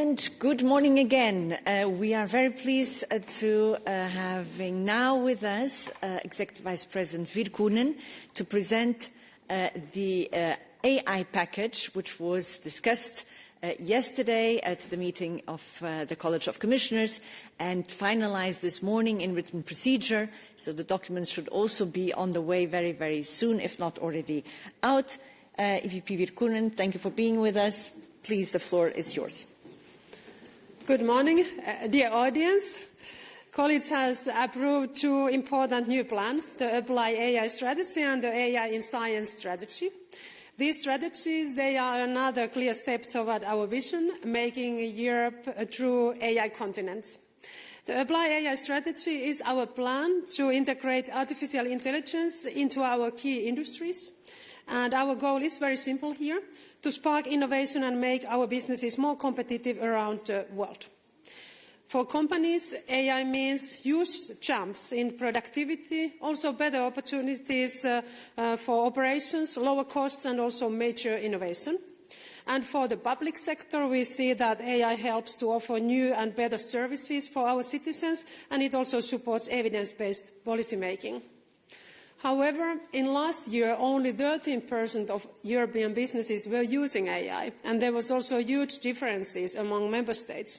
And good morning again. We are very pleased to having now with us Executive Vice President Virkkunen to present the AI package, which was discussed yesterday at the meeting of the College of Commissioners and finalized this morning in written procedure. So the documents should also be on the way very, very soon, if not already out. EVP Virkkunen, thank you for being with us. Please, the floor is yours. Good morning, dear audience. College has approved two important new plans, the Apply AI strategy and the AI in Science strategy. These strategies, they are another clear step toward our vision, making Europe a true AI continent. The Apply AI strategy is our plan to integrate artificial intelligence into our key industries. And our goal is very simple here, to spark innovation and make our businesses more competitive around the world. For companies, AI means huge jumps in productivity, also better opportunities for operations, lower costs and also major innovation. And for the public sector, we see that AI helps to offer new and better services for our citizens, and it also supports evidence-based policy making. However, in last year, only 13% of European businesses were using AI, and there was also huge differences among member states.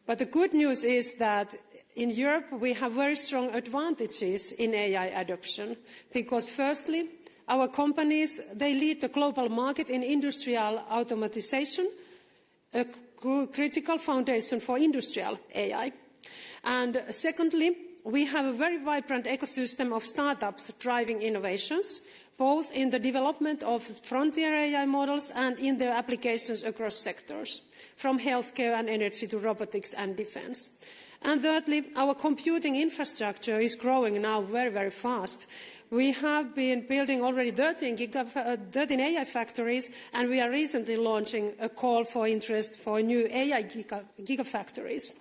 But the good news is that in Europe, we have very strong advantages in AI adoption, because firstly, our companies, they lead the global market in industrial automatization, a critical foundation for industrial AI. And secondly, we have a very vibrant ecosystem of startups driving innovations, both in the development of frontier AI models and in their applications across sectors, from healthcare and energy to robotics and defense. And thirdly, our computing infrastructure is growing now very, very fast. We have been building already 13 AI factories, and we are recently launching a call for interest for new AI gigafactories.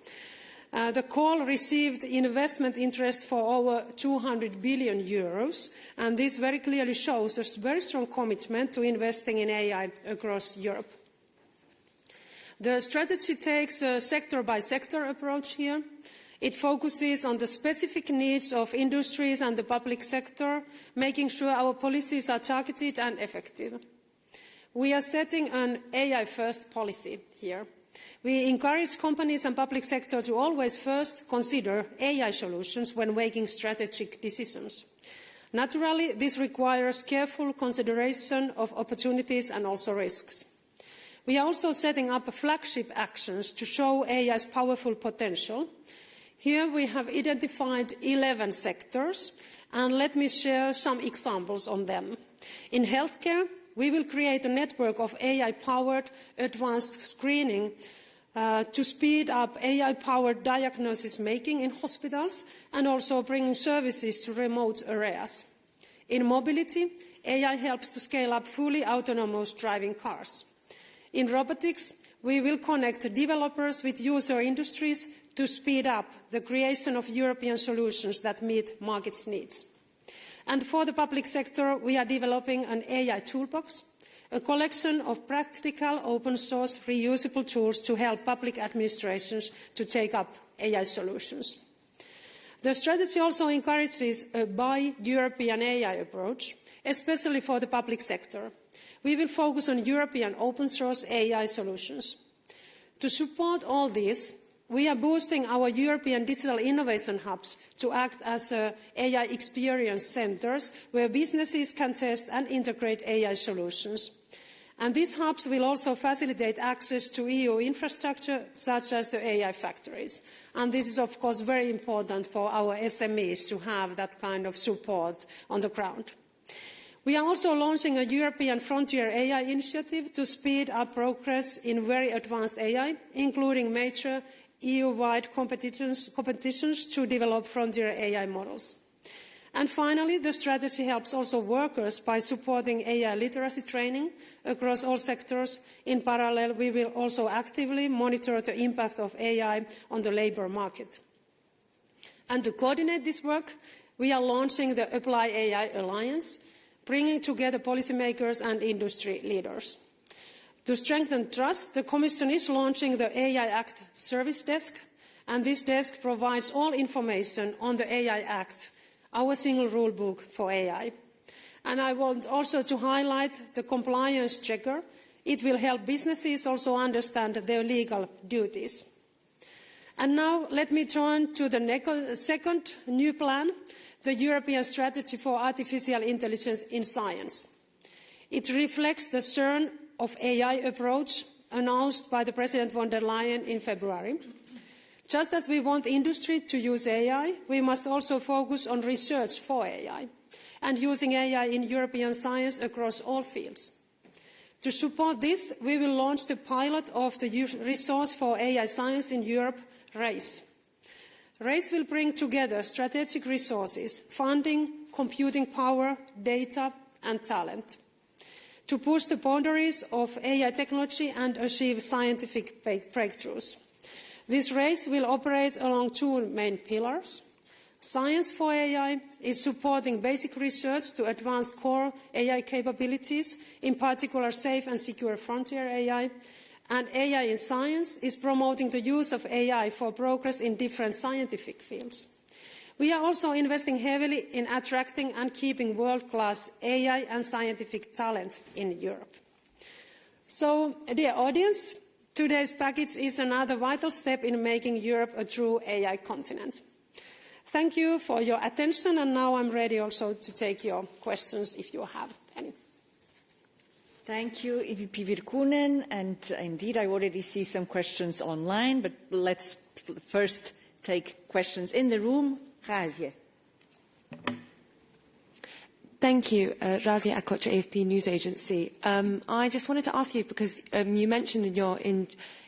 The call received investment interest for over 200 billion euros, and this very clearly shows a very strong commitment to investing in AI across Europe. The strategy takes a sector-by-sector approach here. It focuses on the specific needs of industries and the public sector, making sure our policies are targeted and effective. We are setting an AI-first policy here. We encourage companies and public sector to always first consider AI solutions when making strategic decisions. Naturally, this requires careful consideration of opportunities and also risks. We are also setting up flagship actions to show AI's powerful potential. Here we have identified 11 sectors, and let me share some examples on them. In healthcare, we will create a network of AI-powered advanced screening to speed up AI-powered diagnosis making in hospitals and also bringing services to remote areas. In mobility, AI helps to scale up fully autonomous driving cars. In robotics, we will connect developers with user industries to speed up the creation of European solutions that meet markets' needs. And for the public sector, we are developing an AI toolbox, a collection of practical, open-source, reusable tools to help public administrations to take up AI solutions. The strategy also encourages a Buy European AI approach, especially for the public sector. We will focus on European open-source AI solutions. To support all this, we are boosting our European digital innovation hubs to act as AI experience centres where businesses can test and integrate AI solutions. And these hubs will also facilitate access to EU infrastructure such as the AI factories. And this is of course very important for our SMEs to have that kind of support on the ground. We are also launching a European Frontier AI initiative to speed up progress in very advanced AI, including major EU-wide competitions to develop frontier AI models. And finally, the strategy helps also workers by supporting AI literacy training across all sectors. In parallel, we will also actively monitor the impact of AI on the labour market. And to coordinate this work, we are launching the Apply AI Alliance, bringing together policymakers and industry leaders. To strengthen trust, the Commission is launching the AI Act Service Desk, and this desk provides all information on the AI Act, our single rule book for AI. And I want also to highlight the compliance checker. It will help businesses also understand their legal duties. And now let me turn to the second new plan, the European Strategy for Artificial Intelligence in Science. It reflects the CERN of AI approach announced by the President von der Leyen in February. Just as we want industry to use AI, we must also focus on research for AI and using AI in European science across all fields. To support this, we will launch the pilot of the Resource for AI Science in Europe, RACE. RACE will bring together strategic resources, funding, computing power, data and talent to push the boundaries of AI technology and achieve scientific breakthroughs. This RACE will operate along two main pillars. Science for AI is supporting basic research to advance core AI capabilities, in particular safe and secure frontier AI, and AI in science is promoting the use of AI for progress in different scientific fields. We are also investing heavily in attracting and keeping world-class AI and scientific talent in Europe. So, dear audience, today's package is another vital step in making Europe a true AI continent. Thank you for your attention, and now I'm ready also to take your questions if you have any. Thank you, EVP Virkkunen, and indeed I already see some questions online, but let's first take questions in the room. Razia. Thank you, Razia Akocha, AFP News Agency. I just wanted to ask you, because you mentioned in your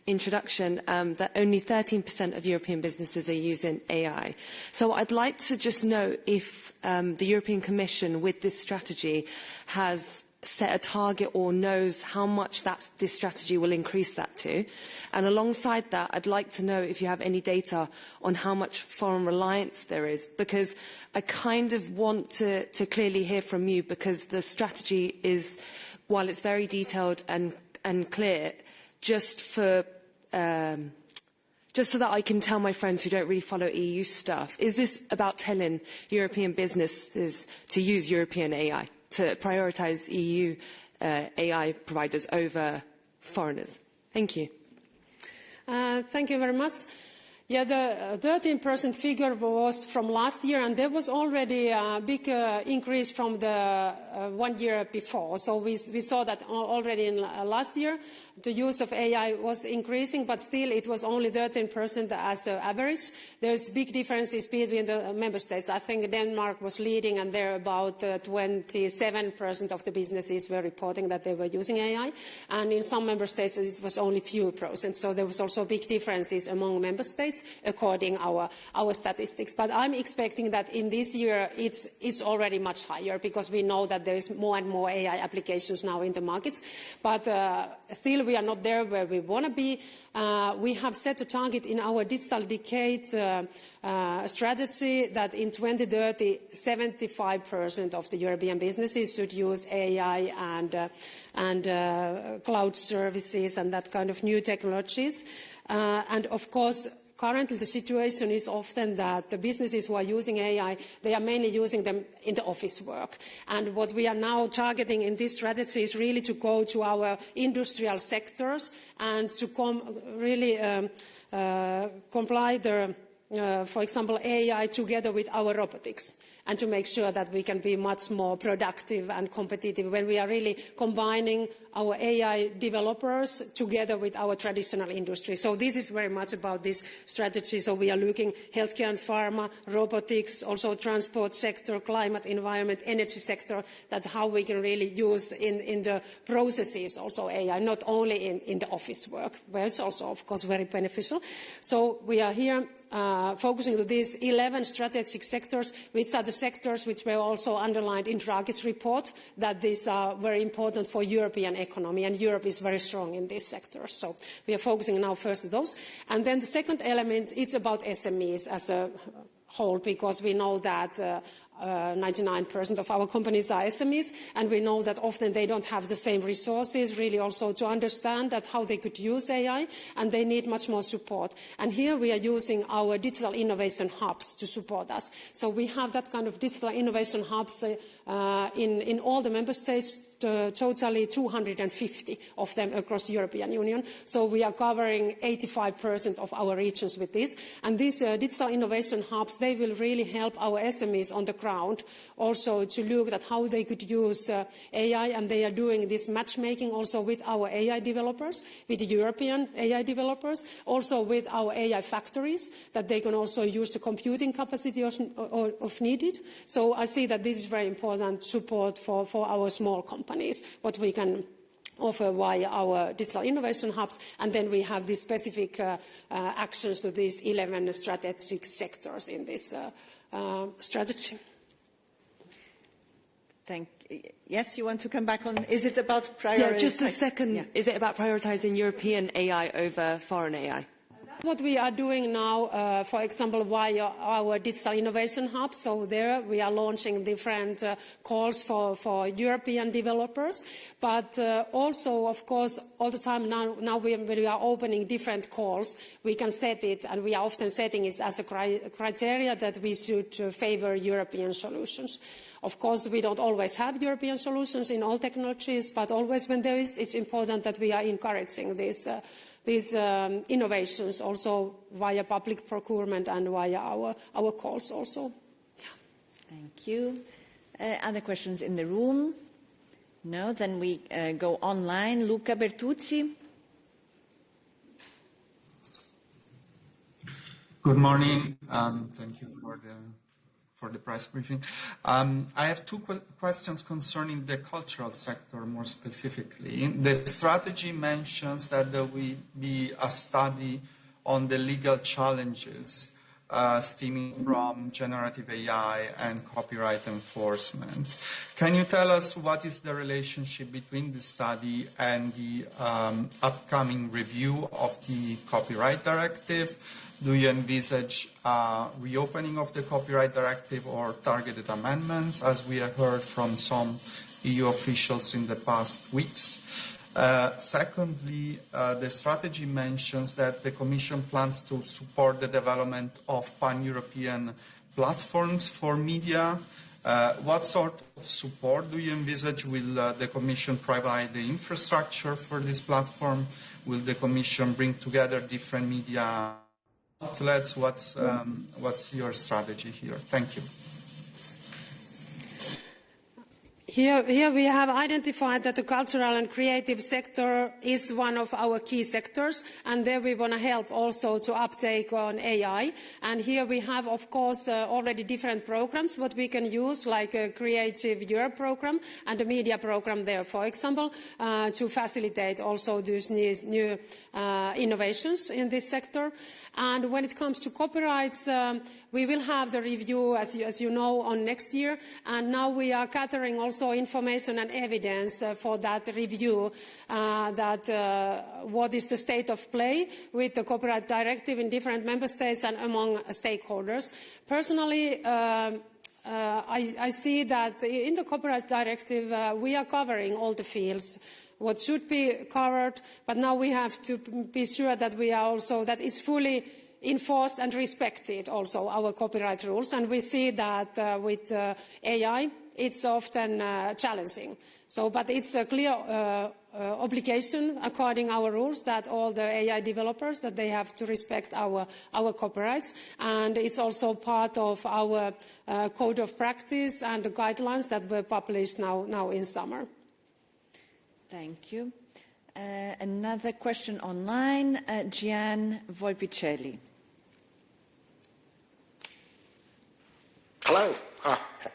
introduction that only 13% of European businesses are using AI. So I'd like to just know if the European Commission, with this strategy, has set a target or knows how much this strategy will increase that to. And alongside that, I'd like to know if you have any data on how much foreign reliance there is, because I kind of want to clearly hear from you, because the strategy is, while it's very detailed and clear, just so that I can tell my friends who don't really follow EU stuff, is this about telling European businesses to use European AI, to prioritise EU AI providers over foreigners? Thank you. Thank you very much. Yeah, the 13% figure was from last year, and there was already a big increase from the 1 year before. So we saw that already in last year. The use of AI was increasing, but still it was only 13% as an average. There's big differences between the member states. I think Denmark was leading, and there about 27% of the businesses were reporting that they were using AI. And in some member states it was only few percent. So there was also big differences among member states according to our statistics. But I'm expecting that in this year it's already much higher, because we know that there is more and more AI applications now in the markets. But still we are not there where we want to be. We have set a target in our digital decade strategy that in 2030, 75% of the European businesses should use AI and cloud services and that kind of new technologies. And of course, currently the situation is often that the businesses who are using AI, they are mainly using them in the office work. And what we are now targeting in this strategy is really to go to our industrial sectors and to really comply for example, AI together with our robotics, and to make sure that we can be much more productive and competitive when we are really combining our AI developers together with our traditional industry. So this is very much about this strategy. So we are looking healthcare and pharma, robotics, also transport sector, climate, environment, energy sector, that how we can really use in the processes also AI, not only in the office work, where it's also, of course, very beneficial. So we are here focusing on these 11 strategic sectors, which are the sectors which were also underlined in Draghi's report, that these are very important for European economy, and Europe is very strong in these sectors. So we are focusing now first on those. And then the second element, it's about SMEs as a whole, because we know that 99% of our companies are SMEs, and we know that often they don't have the same resources really also to understand that how they could use AI, and they need much more support. And here we are using our digital innovation hubs to support us. So we have that kind of digital innovation hubs in all the member states, totally 250 of them across the European Union. So we are covering 85% of our regions with this. And these digital innovation hubs, they will really help our SMEs on the ground also to look at how they could use AI, and they are doing this matchmaking also with our AI developers, with the European AI developers, also with our AI factories, that they can also use the computing capacity of needed. So I see that this is very important support for our small companies, what we can offer via our digital innovation hubs, and then we have these specific actions to these 11 strategic sectors in this strategy. Yes, you want to come back on? Is it about prioritizing? Yeah, just a second. Yeah. Is it about prioritizing European AI over foreign AI? What we are doing now, for example, via our digital innovation hub, so there we are launching different calls for European developers, but also, of course, all the time now when we are opening different calls, we can set it, and we are often setting it as a criteria that we should favor European solutions. Of course, we don't always have European solutions in all technologies, but always when there is, it's important that we are encouraging these innovations also via public procurement and via our calls also. Yeah. Thank you. Other questions in the room? No? Then we go online. Luca Bertuzzi. Good morning. Thank you for the press briefing. I have two questions concerning the cultural sector more specifically. The strategy mentions that there will be a study on the legal challenges stemming from generative AI and copyright enforcement. Can you tell us what is the relationship between the study and the upcoming review of the copyright directive? Do you envisage reopening of the copyright directive or targeted amendments, as we have heard from some EU officials in the past weeks? Secondly, the strategy mentions that the Commission plans to support the development of pan-European platforms for media. What sort of support do you envisage? Will the Commission provide the infrastructure for this platform? Will the Commission bring together different media outlets? What's your strategy here? Thank you. Here we have identified that the cultural and creative sector is one of our key sectors, and there we want to help also to uptake on AI. And here we have, of course, already different programs what we can use, like a Creative Europe program and a media program there, for example, to facilitate also these new innovations in this sector. And when it comes to copyrights, we will have the review, as you know, on next year. And now we are gathering also information and evidence for that review, what is the state of play with the copyright directive in different member states and among stakeholders. Personally, I see that in the copyright directive, we are covering all the fields what should be covered, but now we have to be sure that we are also, that it's fully enforced and respected also, our copyright rules. And we see that with AI, it's often challenging. So, but it's a clear obligation according our rules that all the AI developers, that they have to respect our copyrights. And it's also part of our code of practice and the guidelines that were published now in summer. Thank you. Another question online, Gian Volpicelli. Hello.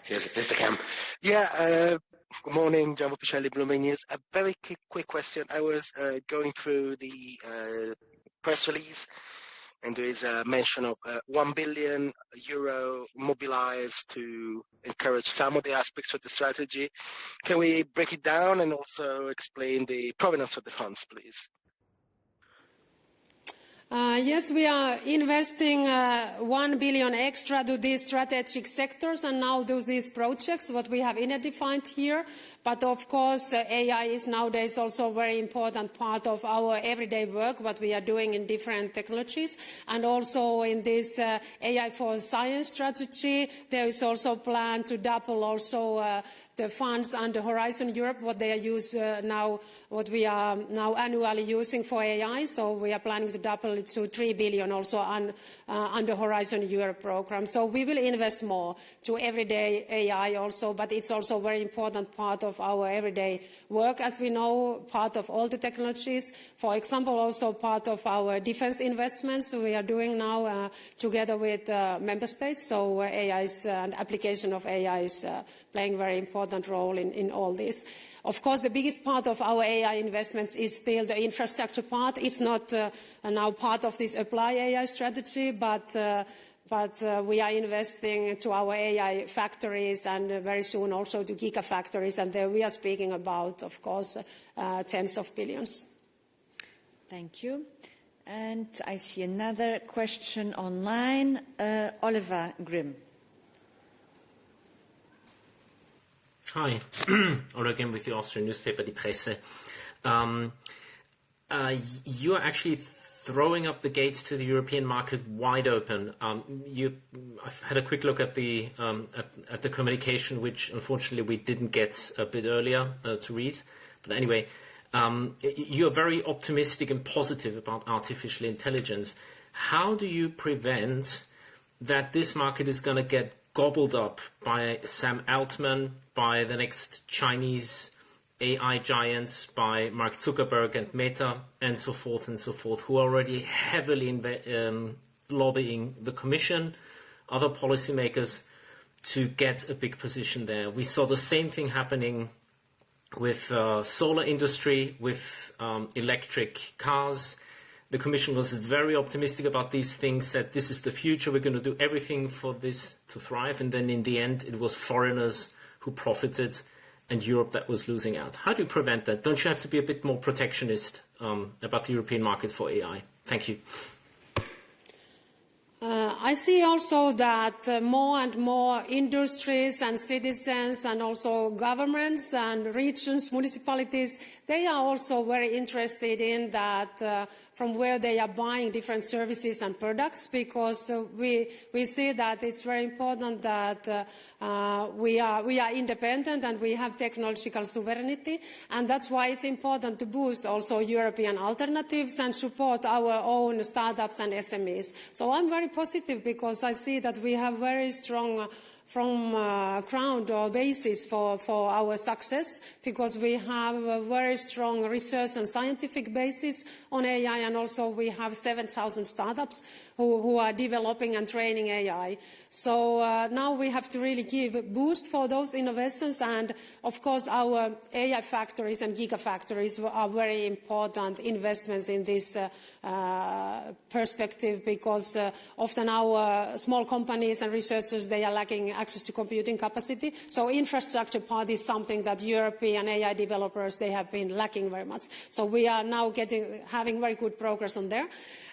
Here's the cam. Yeah, good morning, Gian Volpicelli, Bloomberg News. A very quick question. I was going through the press release, and there is a mention of €1 billion mobilized to encourage some of the aspects of the strategy. Can we break it down and also explain the provenance of the funds, please? Yes, we are investing 1 billion extra to these strategic sectors and now do these projects, what we have identified here. But of course, AI is nowadays also a very important part of our everyday work, what we are doing in different technologies. And also in this AI for science strategy, there is also a plan to double also the funds under Horizon Europe, what they are now, what we are now annually using for AI. So we are planning to double it to 3 billion also under Horizon Europe program. So we will invest more to everyday AI also, but it's also a very important part of our everyday work, as we know, part of all the technologies. For example, also part of our defense investments we are doing now together with member states. So AI's and application of AI is playing a very important role in all this. Of course, the biggest part of our AI investments is still the infrastructure part. It's not now part of this Apply AI strategy, but we are investing to our AI factories and very soon also to gigafactories. And there we are speaking about, of course, tens of billions. Thank you. And I see another question online. Oliver Grimm. Hi, or again with the Austrian newspaper, Die Presse. You are actually throwing up the gates to the European market wide open. I've had a quick look at the communication, which unfortunately we didn't get a bit earlier to read. But anyway, you are very optimistic and positive about artificial intelligence. How do you prevent that this market is going to get gobbled up by Sam Altman, by the next Chinese AI giants, by Mark Zuckerberg and Meta, and so forth, who are already heavily lobbying the Commission, other policymakers, to get a big position there? We saw the same thing happening with solar industry, with electric cars. The Commission was very optimistic about these things, said this is the future, we're going to do everything for this to thrive. And then in the end, it was foreigners who profited and Europe that was losing out. How do you prevent that? Don't you have to be a bit more protectionist about the European market for AI? Thank you. I see also that more and more industries and citizens and also governments and regions, municipalities, they are also very interested in that from where they are buying different services and products, because we see that it's very important that we are independent and we have technological sovereignty, and that's why it's important to boost also European alternatives and support our own startups and SMEs. So I'm very positive because I see that we have very strong ground or basis for our success, because we have a very strong research and scientific basis on AI, and also we have 7,000 startups who are developing and training AI. So now we have to really give a boost for those innovations, and of course our AI factories and gigafactories are very important investments in this perspective, because often our small companies and researchers, they are lacking access to computing capacity. So infrastructure part is something that European AI developers, they have been lacking very much. So we are now having very good progress on there.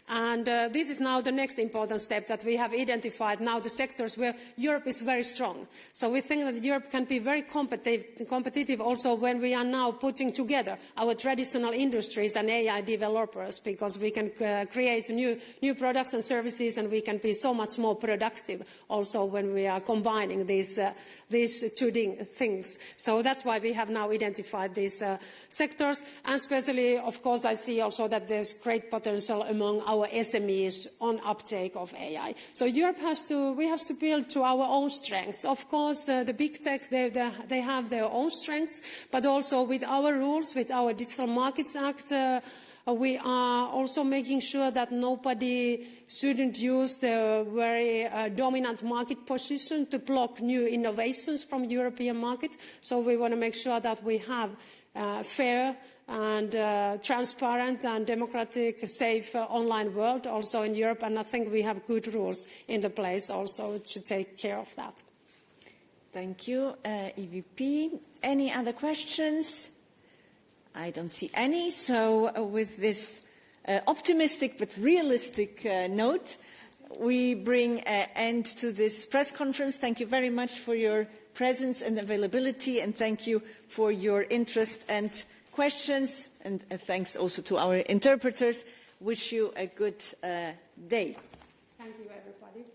And this is now the next important step, that we have identified now the sectors where Europe is very strong. So we think that Europe can be very competitive also when we are now putting together our traditional industries and AI developers, because we can create new products and services, and we can be so much more productive also when we are combining these two things. So that's why we have now identified these sectors, and especially, of course, I see also that there's great potential among our SMEs on uptake of AI. So Europe we have to build to our own strengths. Of course, the big tech, they have their own strengths, but also with our rules, with our Digital Markets Act, we are also making sure that nobody shouldn't use the very dominant market position to block new innovations from European market. So we want to make sure that we have fair and transparent and democratic, safe online world also in Europe. And I think we have good rules in the place also to take care of that. Thank you, EVP. Any other questions? I don't see any. So with this optimistic but realistic note, we bring an end to this press conference. Thank you very much for your presence and availability, and thank you for your interest and questions, and thanks also to our interpreters. Wish you a good day. Thank you, everybody.